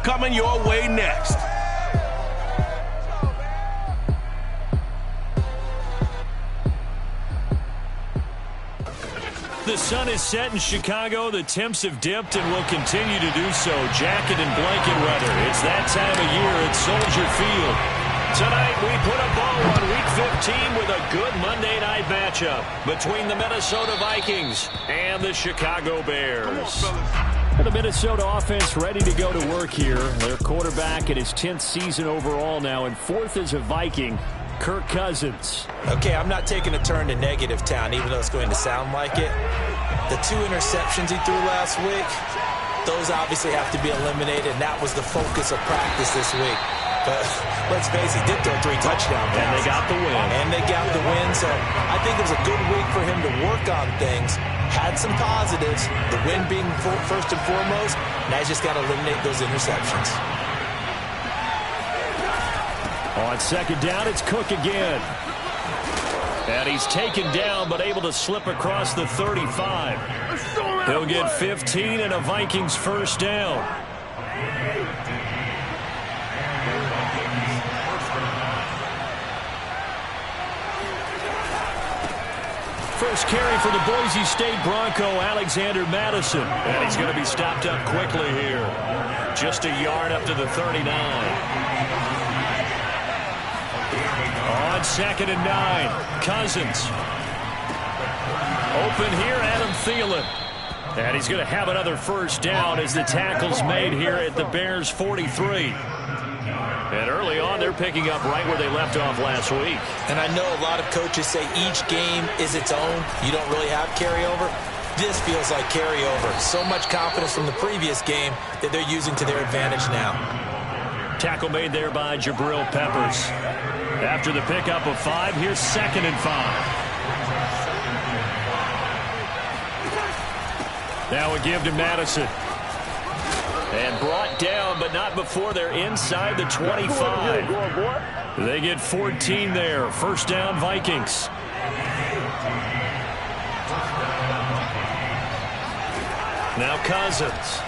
coming your way next. The sun is set in Chicago. The temps have dipped and will continue to do so. Jacket and blanket weather. It's that time of year at Soldier Field. Tonight we put a bow on Week 15 with a good Monday night matchup between the Minnesota Vikings and the Chicago Bears. The Minnesota offense ready to go to work here. Their quarterback in his 10th season overall now, and 4th as a Viking, Kirk Cousins. Okay, I'm not taking a turn to negative town, even though it's going to sound like it. The 2 interceptions he threw last week, those obviously have to be eliminated, and that was the focus of practice this week. But let's face it, he did throw 3 touchdowns. And they got the win. So I think it was a good week for him to work on things. Had some positives, the win being first and foremost. Now he's just got to eliminate those interceptions. On second down, it's Cook again. And he's taken down, but able to slip across the 35. He'll get 15 and a Vikings first down. First carry for the Boise State Bronco, Alexander Madison. And he's going to be stopped up quickly here. Just a yard up to the 39. On second and 9, Cousins. Open here, Adam Thielen. And he's going to have another first down as the tackle's made here at the Bears' 43. And early on, they're picking up right where they left off last week. And I know a lot of coaches say each game is its own. You don't really have carryover. This feels like carryover. So much confidence from the previous game that they're using to their advantage now. Tackle made there by Jabril Peppers. After the pickup of 5, here's second and 5. Now a give to Madison. And brought down, but not before they're inside the 25. They get 14 there. First down, Vikings. Now Cousins.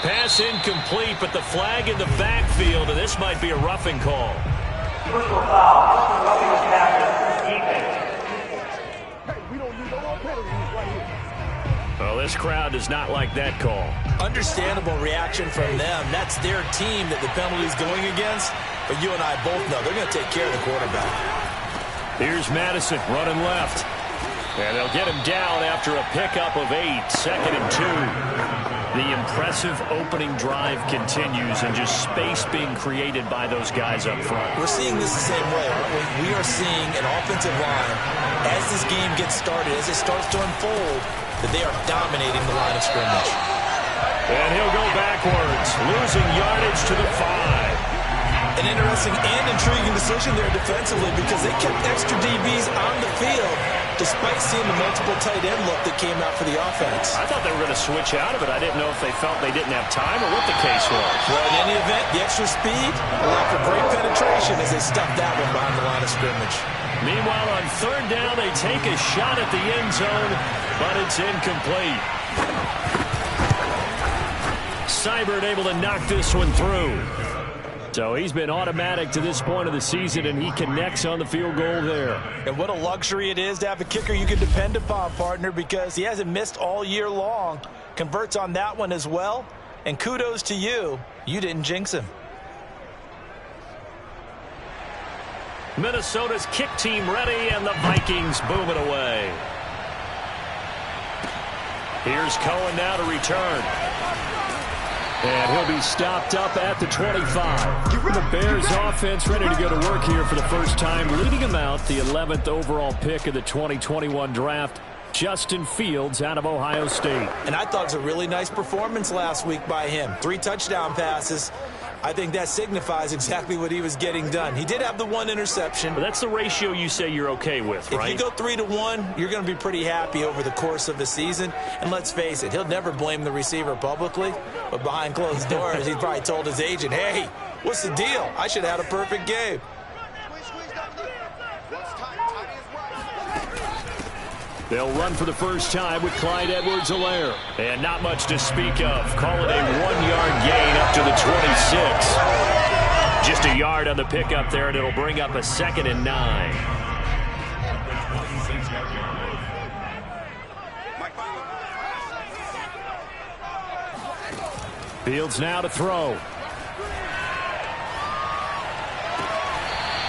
Pass incomplete, but the flag in the backfield, and this might be a roughing call. Personal foul. Roughing the tackle. Defense. Well, this crowd does not like that call. Understandable reaction from them. That's their team that the penalty's going against. But you and I both know they're going to take care of the quarterback. Here's Madison running left. And they'll get him down after a pickup of 8. Second and 2. The impressive opening drive continues, and just space being created by those guys up front. We're seeing this the same way, aren't we? We are seeing an offensive line, as this game gets started, as it starts to unfold, that they are dominating the line of scrimmage. And he'll go backwards, losing yardage to the 5. An interesting and intriguing decision there defensively, because they kept extra DBs on the field despite seeing the multiple tight end look that came out for the offense. I thought they were going to switch out of it. I didn't know if they felt they didn't have time or what the case was. Well, in any event, the extra speed allowed for great penetration as they stuffed that one behind the line of scrimmage. Meanwhile, on third down, they take a shot at the end zone, but it's incomplete. Seibert able to knock this one through. So he's been automatic to this point of the season, and he connects on the field goal there. And what a luxury it is to have a kicker you can depend upon, partner, because he hasn't missed all year long. Converts on that one as well. And kudos to you. You didn't jinx him. Minnesota's kick team ready, and the Vikings boom it away. Here's Cohen now to return. And he'll be stopped up at the 25. The Bears offense ready to go to work here for the first time, leading them out the 11th overall pick of the 2021 draft, Justin Fields out of Ohio State. And I thought it was a really nice performance last week by him. 3 touchdown passes. I think that signifies exactly what he was getting done. He did have the 1 interception. But that's the ratio you say you're okay with, right? If you go 3-1, you're going to be pretty happy over the course of the season. And let's face it, he'll never blame the receiver publicly. But behind closed doors, he probably told his agent, hey, what's the deal? I should have had a perfect game. They'll run for the first time with Clyde Edwards-Helaire. And not much to speak of. Call it a 1-yard gain up to the 26. Just a yard on the pickup there, and it'll bring up a 2nd and 9. Fields now to throw.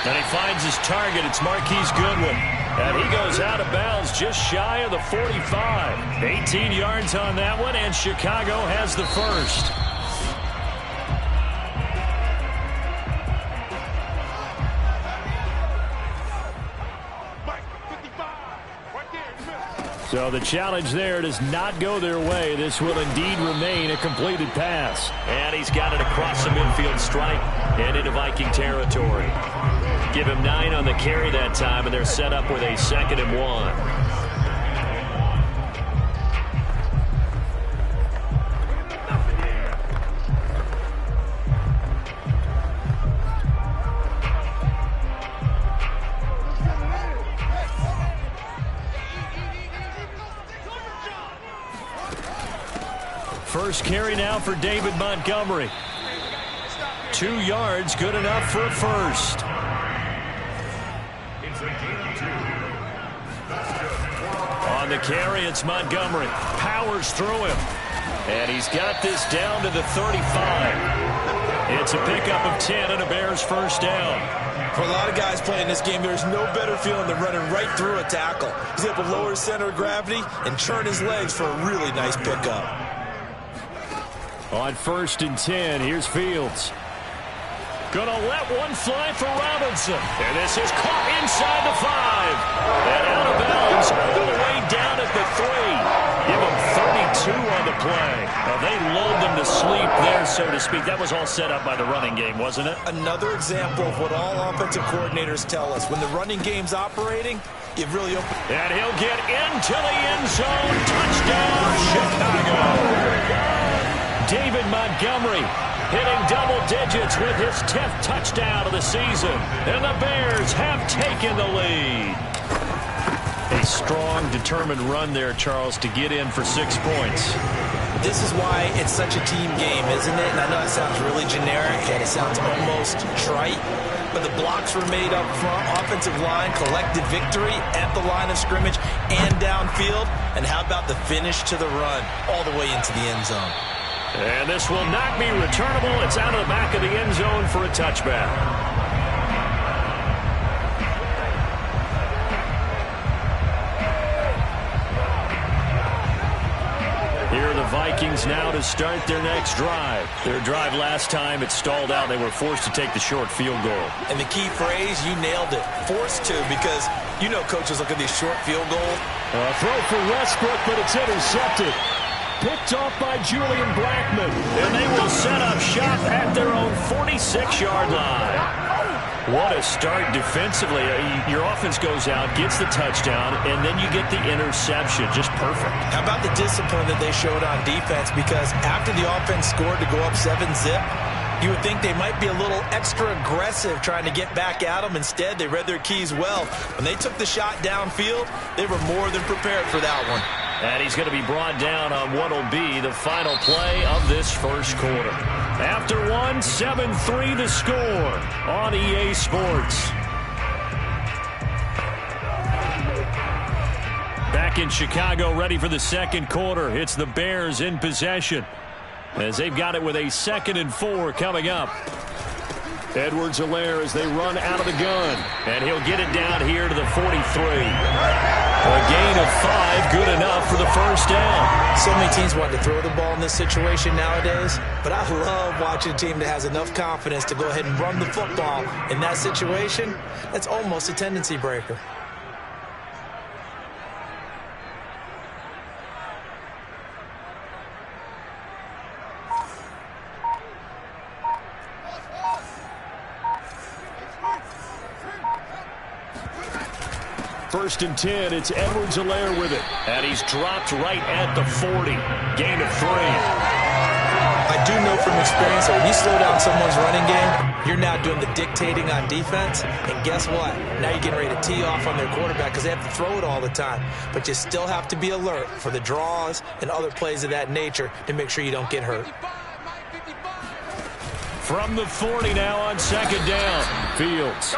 And he finds his target. It's Marquise Goodwin. And he goes out of bounds just shy of the 45. 18 yards on that one, and Chicago has the first. So the challenge there does not go their way. This will indeed remain a completed pass. And he's got it across the midfield stripe and into Viking territory. Give him 9 on the carry that time, and they're set up with a 2nd and 1. First carry now for David Montgomery. 2 yards, good enough for a first. On the carry, it's Montgomery. Powers through him. And he's got this down to the 35. It's a pickup of 10 and a Bears first down. For a lot of guys playing this game, there's no better feeling than running right through a tackle. He's able to lower his center of gravity and turn his legs for a really nice pickup. On 1st and 10, here's Fields. Gonna let one fly for Robinson. And this is caught inside the 5. And out of bounds, all the way down at the 3. Give them 32 on the play. They lulled them to sleep there, so to speak. That was all set up by the running game, wasn't it? Another example of what all offensive coordinators tell us. When the running game's operating, it really opens. And he'll get into the end zone. Touchdown, Chicago. David Montgomery hitting double digits with his 10th touchdown of the season. And the Bears have taken the lead. A strong, determined run there, Charles, to get in for 6 points. This is why it's such a team game, isn't it? And I know it sounds really generic and it sounds almost trite, but the blocks were made up front, offensive line, collected victory at the line of scrimmage and downfield. And how about the finish to the run all the way into the end zone? And this will not be returnable. It's out of the back of the end zone for a touchback. Here are the Vikings now to start their next drive. Their drive last time, it stalled out. They were forced to take the short field goal. And the key phrase, you nailed it. Forced to, because you know coaches look at these short field goals. Throw for Westbrook, but it's intercepted. Picked off by Julian Blackmon. And they will set up shop at their own 46-yard line. What a start defensively. Your offense goes out, gets the touchdown, and then you get the interception. Just perfect. How about the discipline that they showed on defense? Because after the offense scored to go up 7-zip, you would think they might be a little extra aggressive trying to get back at them. Instead, they read their keys well. When they took the shot downfield, they were more than prepared for that one. And he's going to be brought down on what will be the final play of this first quarter. After one, 7-3 the score on EA Sports. Back in Chicago, ready for the second quarter. It's the Bears in possession, as they've got it with a 2nd and 4 coming up. Edwards-Helaire as they run out of the gun. And he'll get it down here to the 43. A gain of 5, good enough for the first down. So many teams want to throw the ball in this situation nowadays, but I love watching a team that has enough confidence to go ahead and run the football. In that situation, that's almost a tendency breaker. First and 10, it's Edwards-Helaire with it. And he's dropped right at the 40. Gain of 3. I do know from experience that when you slow down someone's running game, you're now doing the dictating on defense. And guess what? Now you're getting ready to tee off on their quarterback because they have to throw it all the time. But you still have to be alert for the draws and other plays of that nature to make sure you don't get hurt. From the 40 now on second down. Fields.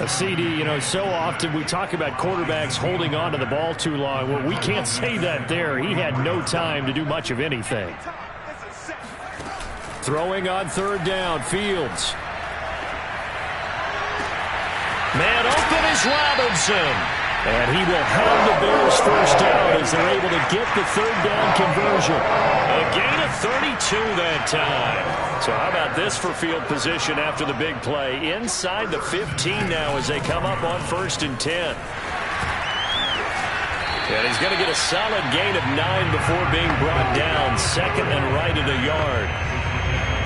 A CD, you know, so often we talk about quarterbacks holding on to the ball too long. Well, we can't say that there. He had no time to do much of anything. Throwing on third down, Fields. Man open is Robinson. And he will have the Bears first down as they're able to get the third down conversion. A gain of 32 that time. So how about this for field position after the big play? Inside the 15 now as they come up on 1st and 10. And he's going to get a solid gain of 9 before being brought down. 2nd and right at a yard.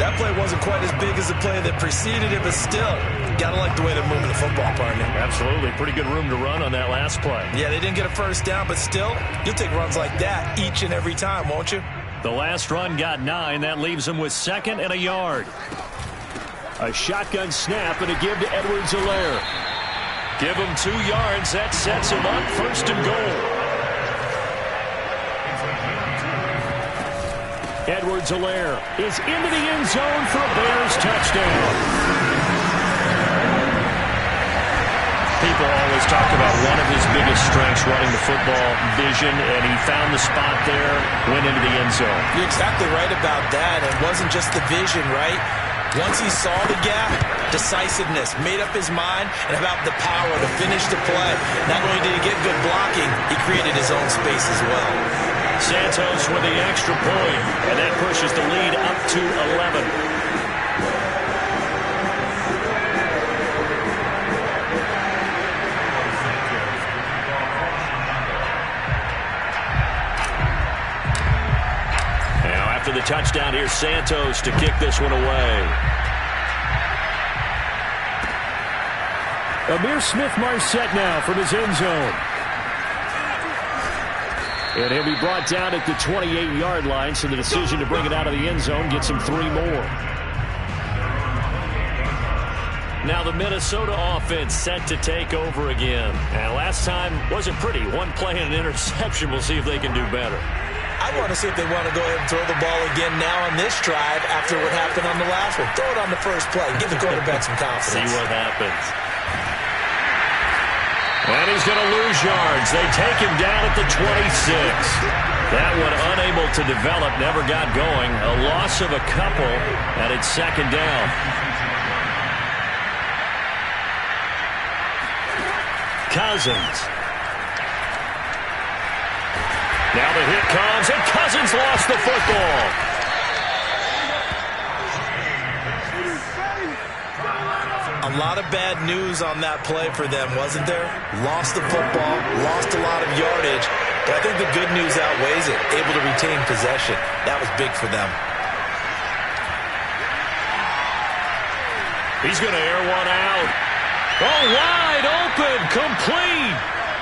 That play wasn't quite as big as the play that preceded it, but still, got to like the way they're moving the football, partner. Absolutely. Pretty good room to run on that last play. Yeah, they didn't get a first down, but still, you'll take runs like that each and every time, won't you? The last run got 9. That leaves him with 2nd and a yard. A shotgun snap and a give to Edwards-Helaire. Give him 2 yards. That sets him up 1st and goal. Edwards-Helaire is into the end zone for a Bears touchdown. People always talk about one of his biggest strengths running the football, vision, and he found the spot there, went into the end zone. You're exactly right about that. It wasn't just the vision, right? Once he saw the gap, decisiveness, made up his mind, and about the power to finish the play. Not only did he get good blocking, he created his own space as well. Santos with the extra point, and that pushes the lead up to 11. Now after the touchdown, here's Santos to kick this one away. Amir Smith-Marset now from his end zone. And he'll be brought down at the 28-yard line, so the decision to bring it out of the end zone gets him 3 more. Now the Minnesota offense set to take over again. And last time wasn't pretty. 1 play and an interception. We'll see if they can do better. I want to see if they want to go ahead and throw the ball again now on this drive after what happened on the last one. Throw it on the first play. Give the quarterback some confidence. See what happens. And he's going to lose yards. They take him down at the 26. That one unable to develop, never got going. A loss of a couple, and it's 2nd down. Cousins. Now the hit comes, and Cousins lost the football. A lot of bad news on that play for them, wasn't there? Lost the football, lost a lot of yardage, but I think the good news outweighs it. Able to retain possession. That was big for them. He's going to air one out. Oh, wide open, complete.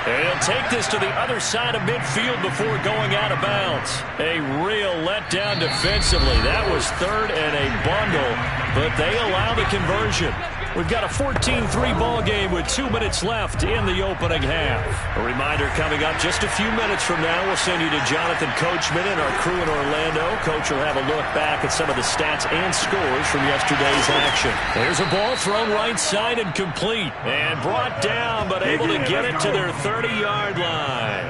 And he'll take this to the other side of midfield before going out of bounds. A real letdown defensively. That was 3rd and a bundle, but they allow the conversion. We've got a 14-3 ball game with 2 minutes left in the opening half. A reminder coming up just a few minutes from now. We'll send you to Jonathan Coachman and our crew in Orlando. Coach will have a look back at some of the stats and scores from yesterday's action. There's a ball thrown right side and complete. And brought down, but able to get it to their 30-yard line.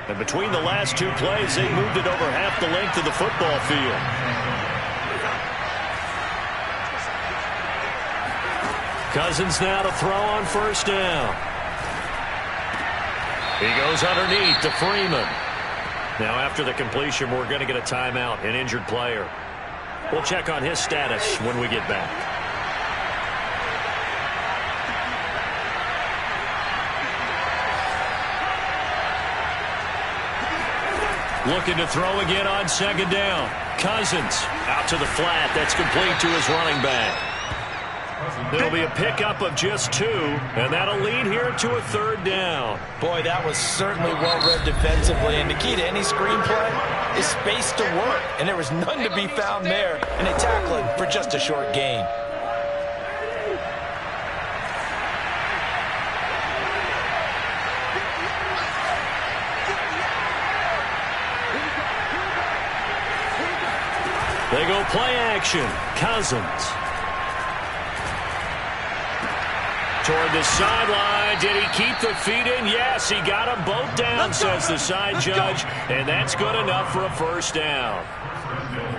And between the last 2 plays, they moved it over half the length of the football field. Cousins now to throw on 1st down. He goes underneath to Freeman. Now after the completion, we're going to get a timeout, an injured player. We'll check on his status when we get back. Looking to throw again on 2nd down. Cousins out to the flat. That's complete to his running back. There'll be a pickup of just 2, and that'll lead here to a 3rd down. Boy, that was certainly well-read defensively, and the key to any screenplay is space to work, and there was none to be found there, and they tackle it for just a short gain. They go play action. Cousins. Toward the sideline. Did he keep the feet in? Yes, he got them both down, says the side judge. And that's good enough for a 1st down.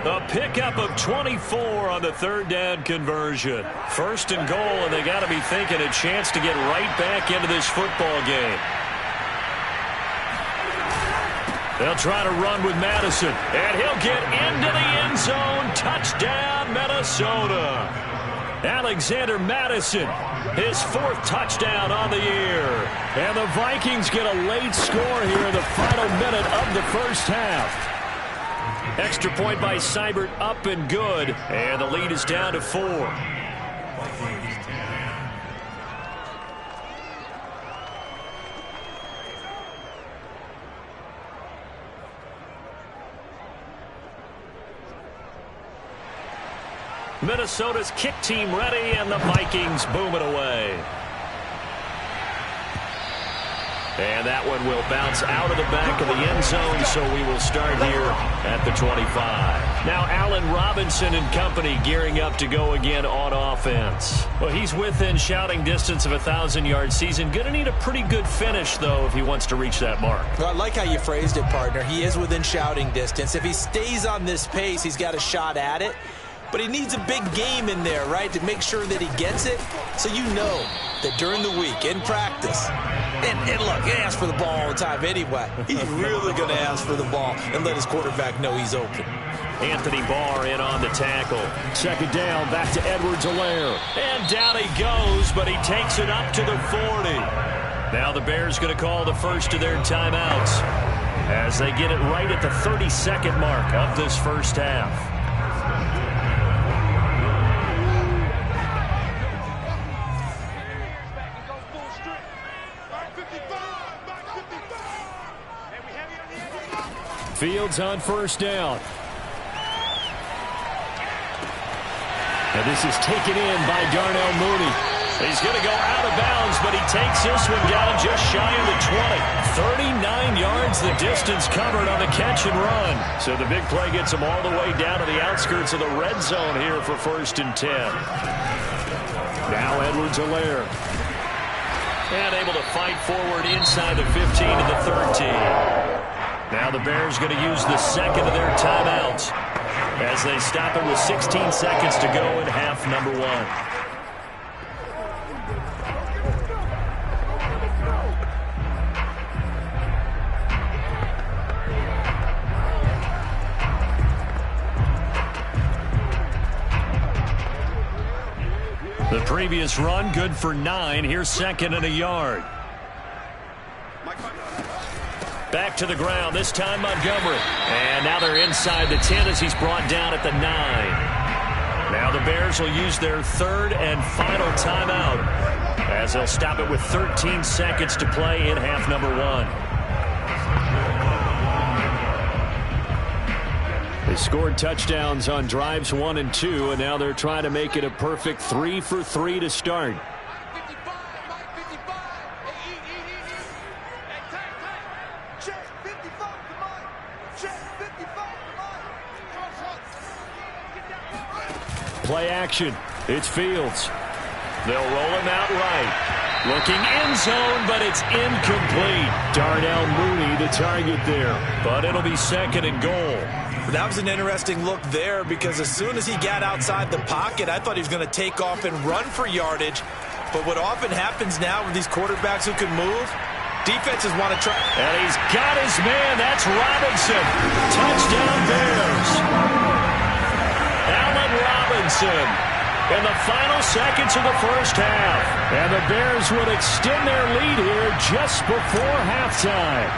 A pickup of 24 on the 3rd down conversion. 1st and goal, and they got to be thinking a chance to get right back into this football game. They'll try to run with Madison, and he'll get into the end zone. Touchdown, Minnesota. Alexander Madison, his 4th touchdown on the year. And the Vikings get a late score here in the final minute of the 1st half. Extra point by Seibert, up and good, and the lead is down to 4. Minnesota's kick team ready, and the Vikings boom it away. And that one will bounce out of the back of the end zone, so we will start here at the 25. Now Allen Robinson and company gearing up to go again on offense. Well, he's within shouting distance of a 1,000-yard season. Going to need a pretty good finish, though, if he wants to reach that mark. Well, I like how you phrased it, partner. He is within shouting distance. If he stays on this pace, he's got a shot at it. But he needs a big game in there, right, to make sure that he gets it. So you know that during the week, in practice, and look, he asks for the ball all the time anyway. He's really going to ask for the ball and let his quarterback know he's open. Anthony Barr in on the tackle. 2nd down, back to Edwards-Helaire. And down he goes, but he takes it up to the 40. Now the Bears going to call the first of their timeouts as they get it right at the 32nd mark of this 1st half. Fields on 1st down. And this is taken in by Darnell Mooney. He's going to go out of bounds, but he takes this one down just shy of the 20. 39 yards the distance covered on the catch and run. So the big play gets him all the way down to the outskirts of the red zone here for 1st and 10. Now Edwards-Helaire. And able to fight forward inside the 15 to the 13. Now the Bears going to use the 2nd of their timeouts as they stop it with 16 seconds to go in half number 1. The previous run good for 9. Here's 2nd and a yard. Back to the ground, this time Montgomery. And now they're inside the 10 as he's brought down at the 9. Now the Bears will use their 3rd and final timeout as they'll stop it with 13 seconds to play in half number 1. They scored touchdowns on drives 1 and 2, and now they're trying to make it a perfect 3 for 3 to start. Play action. It's Fields. They'll roll him out right. Looking end zone, but it's incomplete. Darnell Mooney, the target there. But it'll be 2nd and goal. That was an interesting look there because as soon as he got outside the pocket, I thought he was going to take off and run for yardage. But what often happens now with these quarterbacks who can move, defenses want to try. And he's got his man. That's Robinson. Touchdown Bears. Allen Robinson in the final seconds of the 1st half. And the Bears will extend their lead here just before halftime.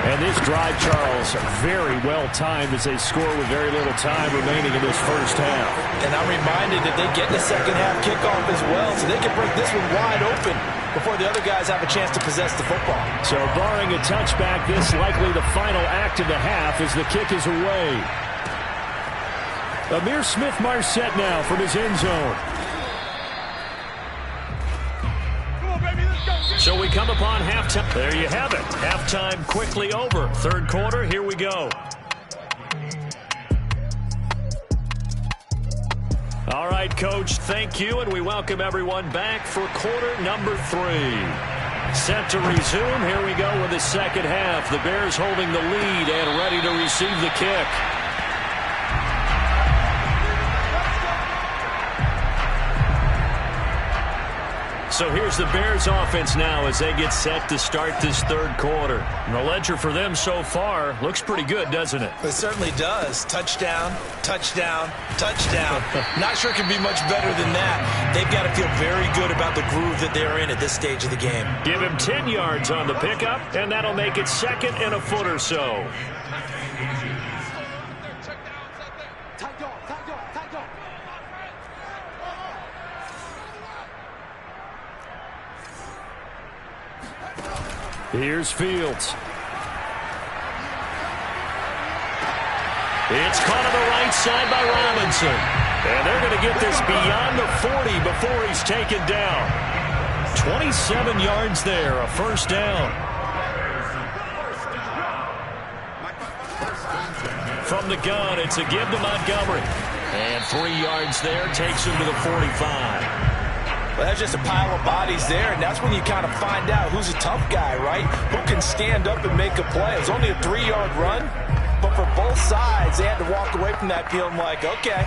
And this drive, Charles, very well timed as they score with very little time remaining in this first half. And I'm reminded that they get the second half kickoff as well, so they can break this one wide open before the other guys have a chance to possess the football. So barring a touchback, this likely the final act of the half as the kick is away. Amir Smith-Marset now from his end zone. So we come upon halftime. There you have it. Halftime quickly over. Third quarter, here we go. All right, Coach, thank you, and we welcome everyone back for quarter number 3. Set to resume. Here we go with the second half. The Bears holding the lead and ready to receive the kick. So here's the Bears offense now as they get set to start this third quarter. And the ledger for them so far looks pretty good, doesn't it? It certainly does. Touchdown, touchdown, touchdown. Not sure it can be much better than that. They've got to feel very good about the groove that they're in at this stage of the game. Give him 10 yards on the pickup, and that'll make it second and a foot or so. Here's Fields. It's caught on the right side by Robinson. And they're going to get this beyond the 40 before he's taken down. 27 yards there, a first down. From the gun, it's a give to Montgomery. And 3 yards there, takes him to the 45. Well, that's just a pile of bodies there, and that's when you kind of find out who's a tough guy, right? Who can stand up and make a play. It was only a 3-yard run, but for both sides, they had to walk away from that feeling like, okay,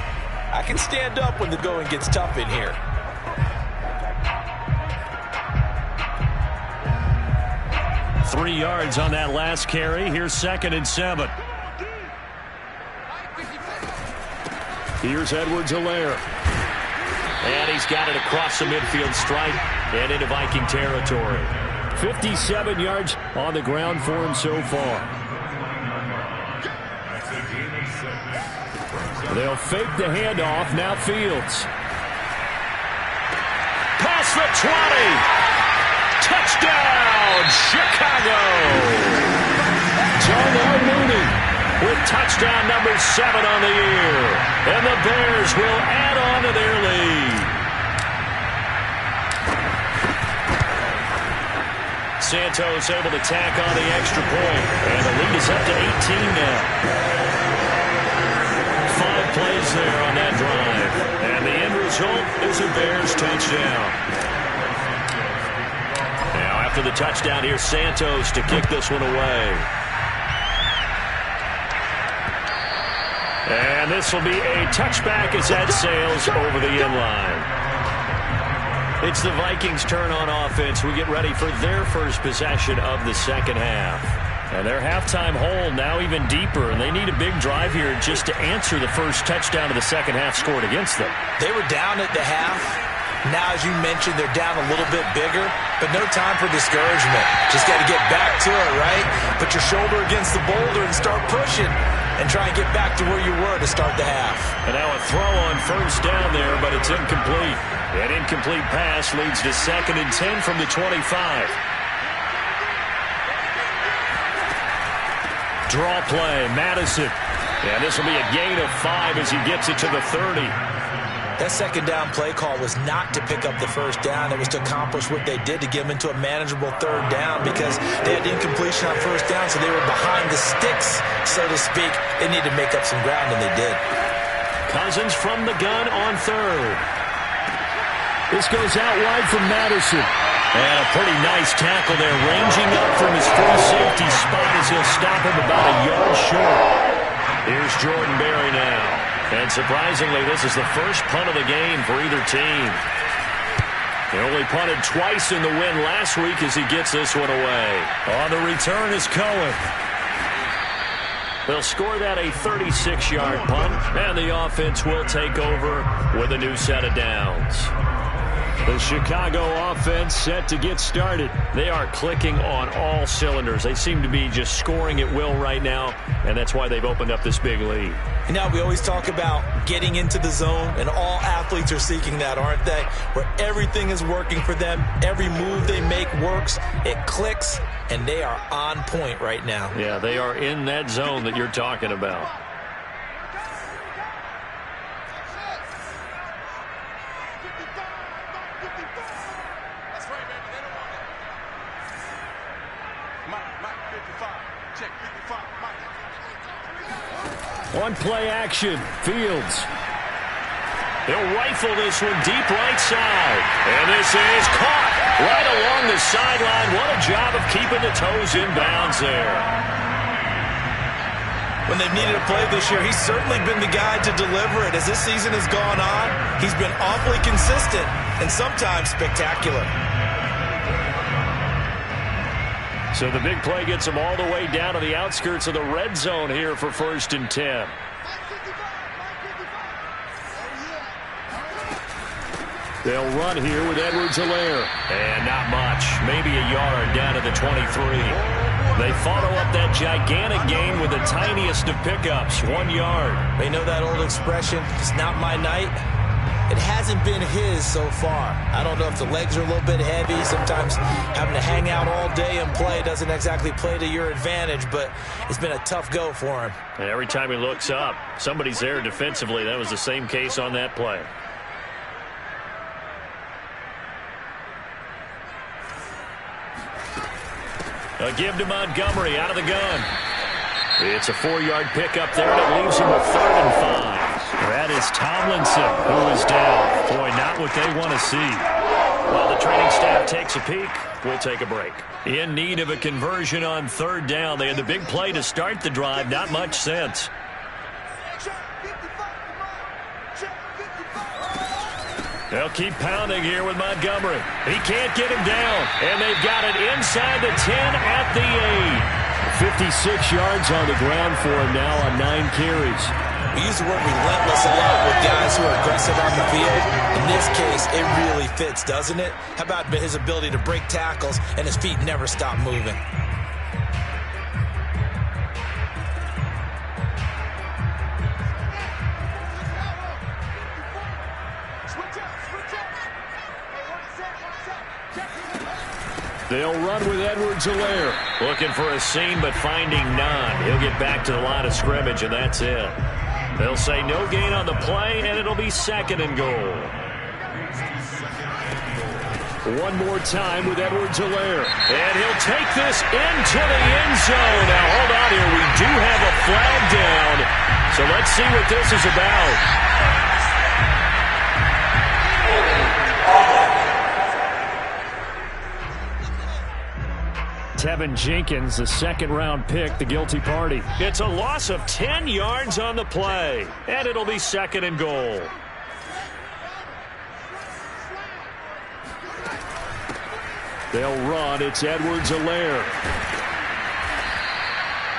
I can stand up when the going gets tough in here. Three yards on that last carry. Here's 2nd and 7. Here's Edwards-Helaire. And he's got it across the midfield stripe and into Viking territory. 57 yards on the ground for him so far. They'll fake the handoff. Now Fields. Past the 20. Touchdown, Chicago. Darnell Mooney with touchdown number 7 on the year. And the Bears will add on to their lead. Santos able to tack on the extra point. And the lead is up to 18 now. 5 plays there on that drive. And the end result is a Bears touchdown. Now after the touchdown, here's Santos to kick this one away. And this will be a touchback as that sails over the inline. It's the Vikings' turn on offense. We get ready for their first possession of the second half. And their halftime hole now even deeper, and they need a big drive here just to answer the first touchdown of the second half scored against them. They were down at the half. Now, as you mentioned, they're down a little bit bigger, but no time for discouragement. Just got to get back to it, right? Put your shoulder against the boulder and start pushing and try and get back to where you were to start the half. And now a throw on first down there, but it's incomplete. An incomplete pass leads to 2nd and 10 from the 25. Draw play, Madison. And this will be a gain of 5 as he gets it to the 30. That second down play call was not to pick up the first down. It was to accomplish what they did to get them into a manageable third down because they had incompletion on first down, so they were behind the sticks, so to speak. They needed to make up some ground, and they did. Cousins from the gun on third. This goes out wide from Madison. And a pretty nice tackle there, ranging up from his free safety spot as he'll stop him about a yard short. Here's Jordan Berry now. And surprisingly, this is the first punt of the game for either team. He only punted twice in the win last week as he gets this one away. On the return is Cohen. They'll score that a 36-yard punt, and the offense will take over with a new set of downs. The Chicago offense set to get started. They are clicking on all cylinders. They seem to be just scoring at will right now, and that's why they've opened up this big lead. You know, we always talk about getting into the zone, and all athletes are seeking that, aren't they? Where everything is working for them. Every move they make works. It clicks, and they are on point right now. Yeah, they are in that zone that you're talking about. On play action, Fields. He'll rifle this one deep right side. And this is caught right along the sideline. What a job of keeping the toes in bounds there. When they've needed a play this year, he's certainly been the guy to deliver it. As this season has gone on, he's been awfully consistent and sometimes spectacular. So the big play gets them all the way down to the outskirts of the red zone here for 1st and 10. They'll run here with Edwards-Helaire. And not much. Maybe a yard down to the 23. They follow up that gigantic gain with the tiniest of pickups, 1 yard. They know that old expression, it's not my night. It hasn't been his so far. I don't know if the legs are a little bit heavy. Sometimes having to hang out all day and play doesn't exactly play to your advantage, but it's been a tough go for him. And every time he looks up, somebody's there defensively. That was the same case on that play. A give to Montgomery out of the gun. It's a 4-yard pickup there, and it leaves him with 3rd and 5. That is Tomlinson, who is down. Boy, not what they want to see. While the training staff takes a peek, we'll take a break. In need of a conversion on 3rd down. They had the big play to start the drive. Not much sense. They'll keep pounding here with Montgomery. He can't get him down. And they've got it inside the 10 at the 8. 56 yards on the ground for him now on 9 carries. We use the word relentless a lot with guys who are aggressive on the field. In this case, it really fits, doesn't it? How about his ability to break tackles and his feet never stop moving? They'll run with Edwards-Helaire. Looking for a seam, but finding none. He'll get back to the line of scrimmage, and that's it. They'll say no gain on the play, and it'll be 2nd and goal. One more time with Edwards-Helaire. And he'll take this into the end zone. Now, hold on here. We do have a flag down. So let's see what this is about. Tevin Jenkins, the 2nd-round pick, the guilty party. It's a loss of 10 yards on the play, and it'll be 2nd and goal. They'll run. It's Edwards-Helaire.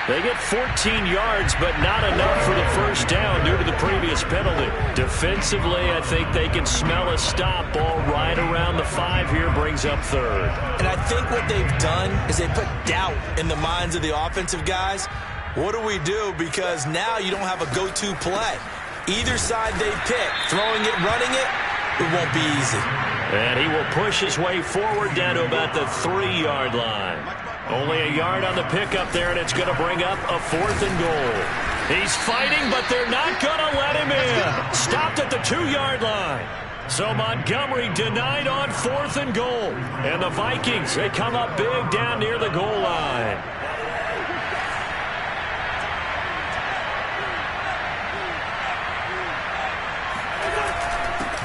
They get 14 yards, but not enough for the 1st down due to the previous penalty. Defensively, I think they can smell a stop. Ball right around the 5 here, brings up 3rd. And I think what they've done is they put doubt in the minds of the offensive guys. What do we do? Because now you don't have a go-to play. Either side they pick, throwing it, running it, it won't be easy. And he will push his way forward down to about the 3-yard line. Only a yard on the pickup there, and it's going to bring up a 4th and goal. He's fighting, but they're not going to let him in. Stopped at the 2-yard line. So Montgomery denied on 4th and goal. And the Vikings, they come up big down near the goal line.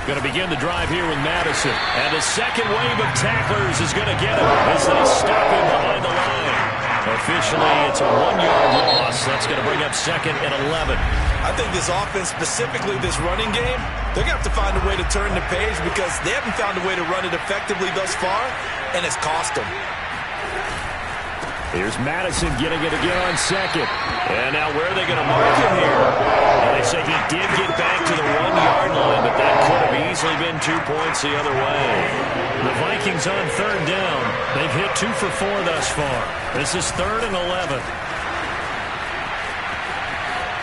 Going to begin the drive here with Madison. And the second wave of tacklers is going to get him as they stop him behind the line. Officially, it's a 1-yard loss. That's going to bring up 2nd and 11. I think this offense, specifically this running game, they're going to have to find a way to turn the page because they haven't found a way to run it effectively thus far, and it's cost them. Here's Madison getting it again on 2nd. And now where are they going to mark him here? And they say he did get back to the 1-yard line, but that could have easily been 2 points the other way. The Vikings on third down. They've hit 2 for 4 thus far. This is 3rd and 11.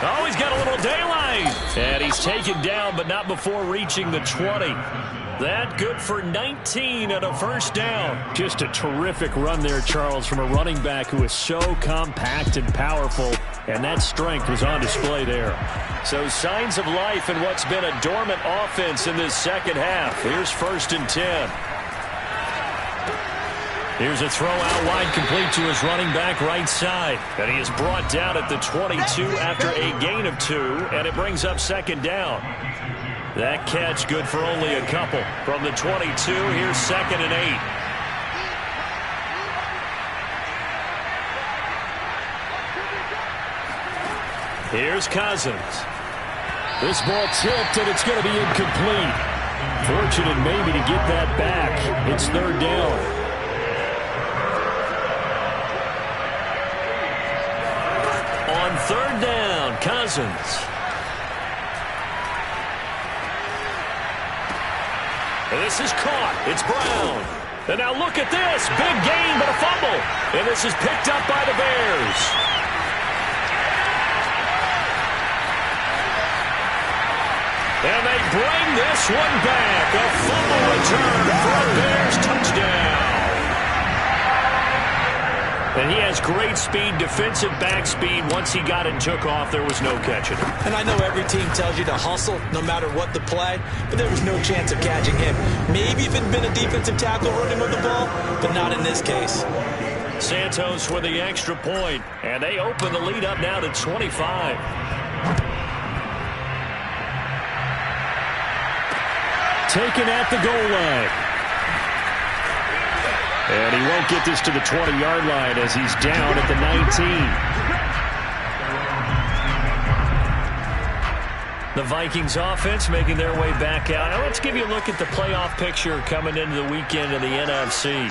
Oh, he's got a little daylight. And he's taken down, but not before reaching the 20. That good for 19 and a first down. Just a terrific run there, Charles, from a running back who is so compact and powerful, and that strength was on display there. So signs of life in what's been a dormant offense in this second half. Here's 1st and 10. Here's a throw out wide, complete to his running back right side. And he is brought down at the 22 after a gain of 2, and it brings up 2nd down. That catch good for only a couple. From the 22, here's 2nd and 8. Here's Cousins. This ball tipped, and it's going to be incomplete. Fortunate maybe to get that back. It's 3rd down. On 3rd down, Cousins. And this is caught. It's Brown. And now look at this. Big gain, but a fumble. And this is picked up by the Bears. And they bring this one back. A fumble return for a Bears touchdown. And he has great speed, defensive back speed. Once he got it and took off, there was no catching him. And I know every team tells you to hustle no matter what the play, but there was no chance of catching him. Maybe if it had been a defensive tackle running with the ball, but not in this case. Santos with the extra point, and they open the lead up now to 25. Taken at the goal line. And he won't get this to the 20-yard line as he's down at the 19. The Vikings offense making their way back out. Now let's give you a look at the playoff picture coming into the weekend in the NFC.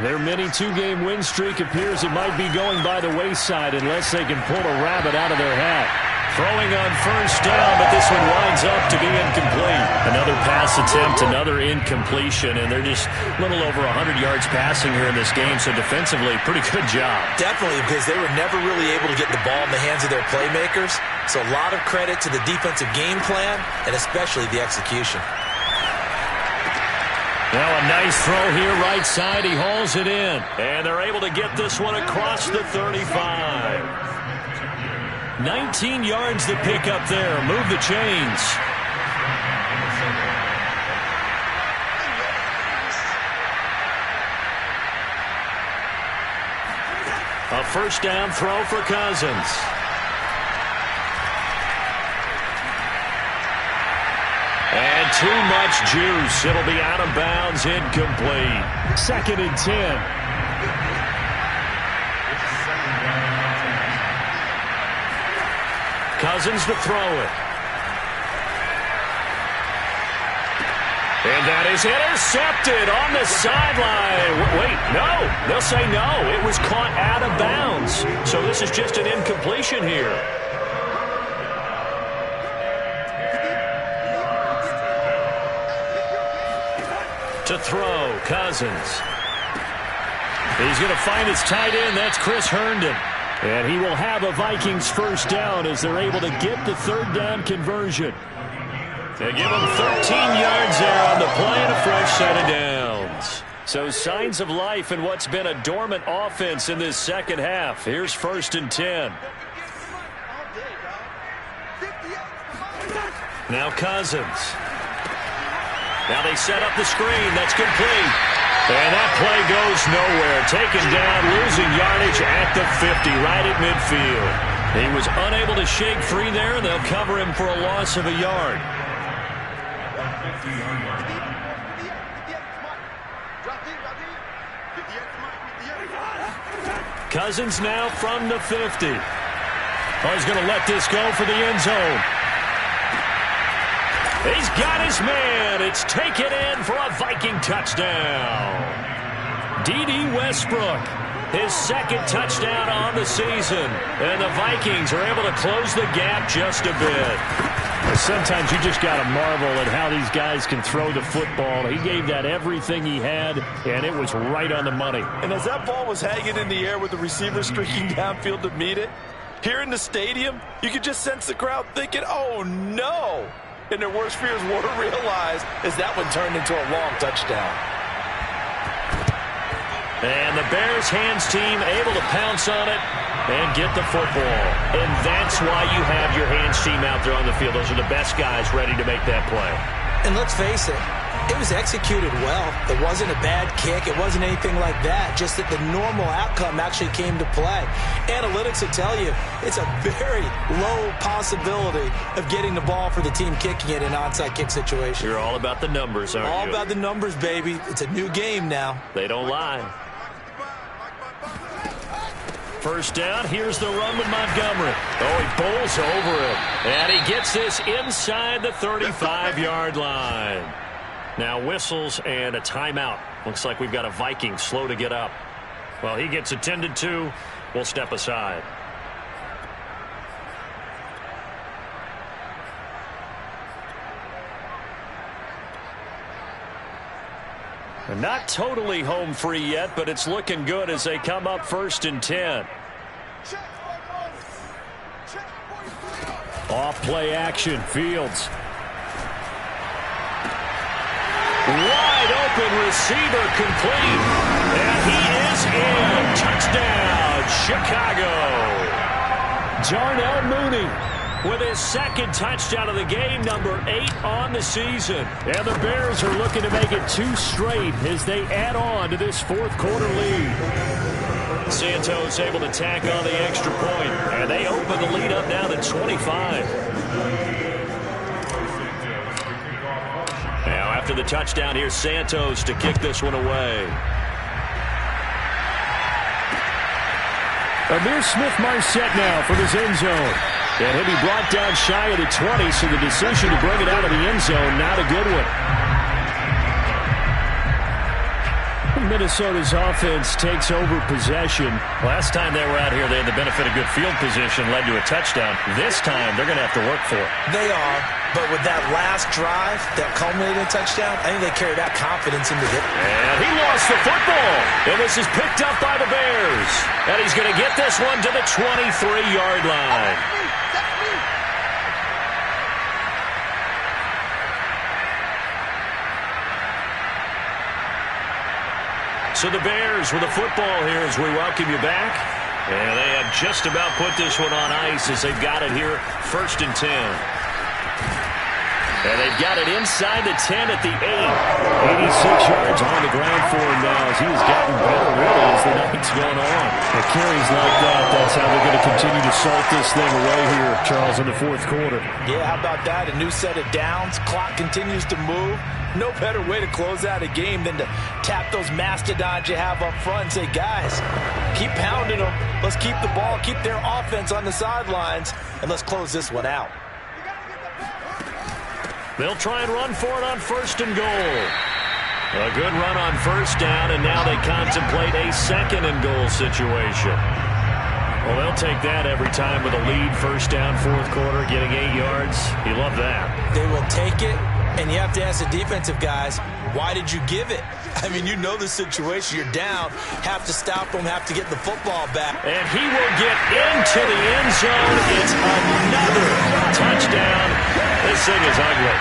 Their mini 2-game win streak appears it might be going by the wayside unless they can pull a rabbit out of their hat. Throwing on 1st down, but this one winds up to be incomplete. Another pass attempt, another incompletion, and they're just a little over 100 yards passing here in this game, so defensively, pretty good job. Definitely, because they were never really able to get the ball in the hands of their playmakers, so a lot of credit to the defensive game plan, and especially the execution. Now a nice throw here right side. He hauls it in, and they're able to get this one across the 35. 19 yards to pick up there. Move the chains. A 1st down throw for Cousins. And too much juice. It'll be out of bounds, incomplete. 2nd and 10. Cousins to throw it. And that is intercepted on the sideline. Wait, no. They'll say no. It was caught out of bounds. So this is just an incompletion here. To throw, Cousins. He's going to find his tight end. That's Chris Herndon. And he will have a Vikings 1st down as they're able to get the 3rd down conversion. They give him 13 yards there on the play and a fresh set of downs. So signs of life in what's been a dormant offense in this second half. Here's 1st and 10. Now Cousins. Now they set up the screen. That's complete. And that play goes nowhere. Taken down, losing yardage at the 50, right at midfield. He was unable to shake free there, and they'll cover him for a loss of a yard. Cousins now from the 50. Oh, he's going to let this go for the end zone. He's got his man. It's taken in for a Viking touchdown. D.D. Westbrook, his 2nd touchdown on the season. And the Vikings are able to close the gap just a bit. Sometimes you just got to marvel at how these guys can throw the football. He gave that everything he had, and it was right on the money. And as that ball was hanging in the air with the receiver streaking downfield to meet it, here in the stadium, you could just sense the crowd thinking, oh, no. And their worst fears were realized as that one turned into a long touchdown. And the Bears hands team able to pounce on it and get the football. And that's why you have your hands team out there on the field. Those are the best guys ready to make that play. And let's face it, it was executed well. It wasn't a bad kick. It wasn't anything like that. Just that the normal outcome actually came to play. Analytics will tell you it's a very low possibility of getting the ball for the team kicking it in an onside kick situation. You're all about the numbers, aren't you? All about the numbers, baby. It's a new game now. They don't lie. First down, here's the run with Montgomery. Oh, he bowls over it. And he gets this inside the 35-yard line. Now whistles and a timeout. Looks like we've got a Viking slow to get up. Well, he gets attended to. We'll step aside. Not totally home free yet, but it's looking good as they come up 1st and 10. Off play action, Fields. Wide open receiver complete. And he is in. Touchdown, Chicago. Darnell Mooney with his second touchdown of the game, number 8 on the season. And the Bears are looking to make it 2 straight as they add on to this 4th quarter lead. Santos able to tack on the extra point, and they open the lead up now to 25. Now after the touchdown, here's Santos to kick this one away. Amir Smith-Marset now from his end zone. And he'll be brought down shy of the 20, so the decision to bring it out of the end zone, not a good one. Minnesota's offense takes over possession. Last time they were out here, they had the benefit of good field position, led to a touchdown. This time, they're going to have to work for it. They are, but with that last drive that culminated in a touchdown, I think they carry that confidence into it. And he lost the football. And this is picked up by the Bears. And he's going to get this one to the 23-yard line. So the Bears with the football here as we welcome you back. And they have just about put this one on ice as they've got it here, 1st and 10. And they've got it inside the 10 at the 8. 86 yards on the ground for him now as he's gotten better really as the night's gone on. The carries like that, that's how they're going to continue to salt this thing away here, Charles, in the 4th quarter. Yeah, how about that? A new set of downs. Clock continues to move. No better way to close out a game than to tap those mastodons you have up front and say, guys, keep pounding them. Let's keep the ball, keep their offense on the sidelines, and let's close this one out. They'll try and run for it on 1st and goal. A good run on 1st down, and now they contemplate a 2nd and goal situation. Well, they'll take that every time with a lead, 1st down, 4th quarter, getting 8 yards. You love that. They will take it, and you have to ask the defensive guys, why did you give it? I mean, you know the situation. You're down, have to stop them, have to get the football back. And he will get into the end zone. It's another touchdown. This thing is ugly.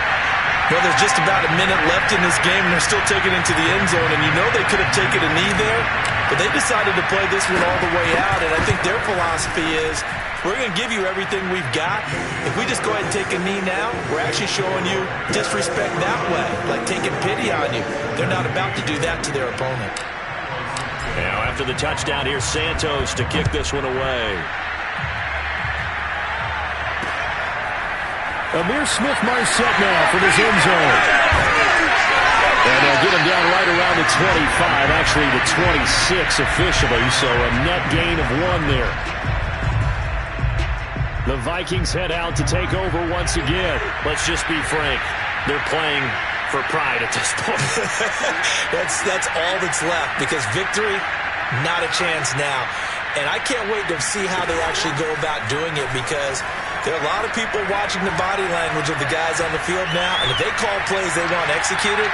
Well, there's just about a minute left in this game, and they're still taking it into the end zone. And you know they could have taken a knee there, but they decided to play this one all the way out. And I think their philosophy is, we're going to give you everything we've got. If we just go ahead and take a knee now, we're actually showing you disrespect that way, like taking pity on you. They're not about to do that to their opponent. Now, after the touchdown, here's Santos to kick this one away. Amir Smith-Marset now from his end zone. And they'll get him down right around the 25, actually the 26 officially, so a net gain of 1 there. The Vikings head out to take over once again. Let's just be frank. They're playing for pride at this point. That's all that's left, because victory, not a chance now. And I can't wait to see how they actually go about doing it, because There are a lot of people watching the body language of the guys on the field now, and if they call plays they want executed,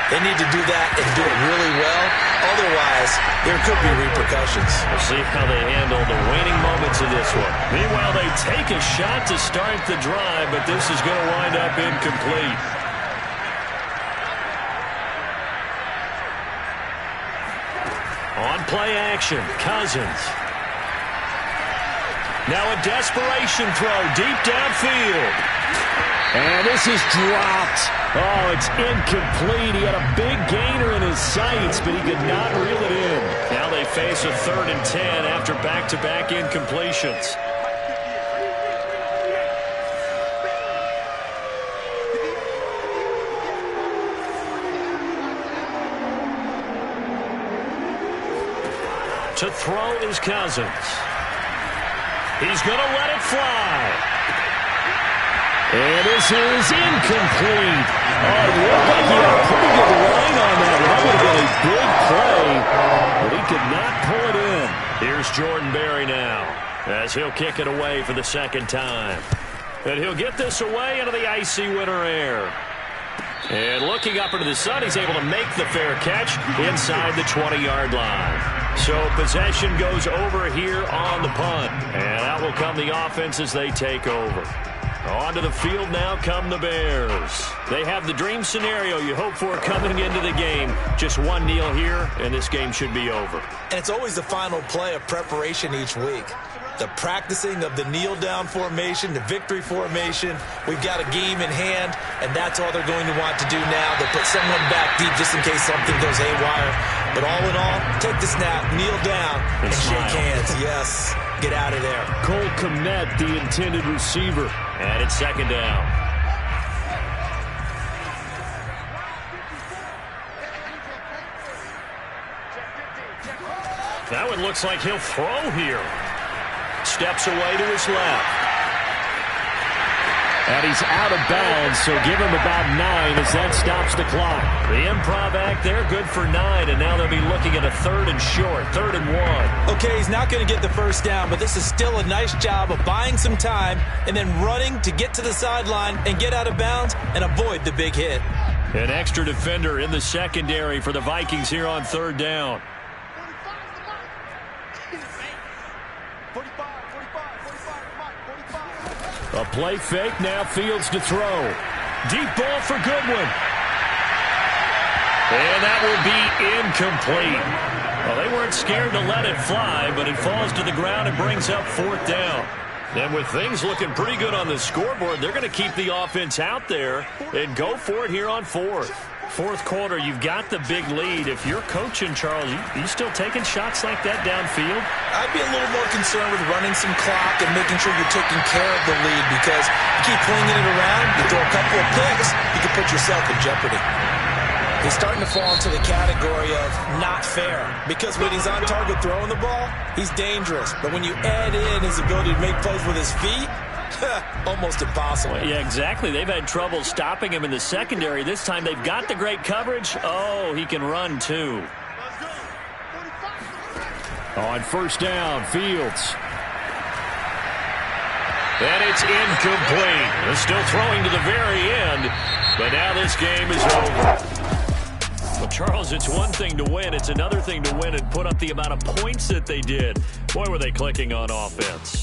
they need to do that and do it really well. Otherwise, there could be repercussions. We'll see how they handle the waning moments of this one. Meanwhile, they take a shot to start the drive, but this is going to wind up incomplete. On play action, Cousins. Now a desperation throw deep downfield. And this is dropped. Oh, it's incomplete. He had a big gainer in his sights, but he could not reel it in. Now they face a 3rd and 10 after back-to-back incompletions. To throw is Cousins. He's going to let it fly. And this is incomplete. Oh, it looked like he had a pretty good line on that. That would have been a big play, but he could not pull it in. Here's Jordan Berry now, as he'll kick it away for the 2nd time. And he'll get this away into the icy winter air. And looking up into the sun, he's able to make the fair catch inside the 20-yard line. So possession goes over here on the punt. And out will come the offense as they take over. Onto the field now come the Bears. They have the dream scenario you hope for coming into the game. Just one kneel here, and this game should be over. And it's always the final play of preparation each week. The practicing of the kneel-down formation, the victory formation. We've got a game in hand, and that's all they're going to want to do now. They'll put someone back deep just in case something goes haywire. But all in all, take the snap, kneel down, and shake hands. Yes, get out of there. Cole Kmet, the intended receiver. And it's 2nd down. That one looks like he'll throw here. Steps away to his left. And he's out of bounds, so give him about 9 as that stops the clock. The improv act there, good for 9, and now they'll be looking at a 3rd and short, 3rd and 1. Okay, he's not going to get the first down, but this is still a nice job of buying some time and then running to get to the sideline and get out of bounds and avoid the big hit. An extra defender in the secondary for the Vikings here on 3rd down. A play fake, now Fields to throw. Deep ball for Goodwin. And that will be incomplete. Well, they weren't scared to let it fly, but it falls to the ground and brings up 4th down. And with things looking pretty good on the scoreboard, they're going to keep the offense out there and go for it here on 4th. 4th quarter, you've got the big lead. If you're coaching, Charles, you still taking shots like that downfield? I'd be a little more concerned with running some clock and making sure you're taking care of the lead, because you keep flinging it around, you throw a couple of picks, you can put yourself in jeopardy. He's starting to fall into the category of not fair, because when he's on target throwing the ball, he's dangerous. But when you add in his ability to make plays with his feet, almost impossible. Well, yeah, exactly. They've had trouble stopping him in the secondary. This time they've got the great coverage. Oh, he can run too. On 1st down, Fields. And it's incomplete. They're still throwing to the very end, but now this game is over. Well, Charles, it's one thing to win. It's another thing to win and put up the amount of points that they did. Boy, were they clicking on offense.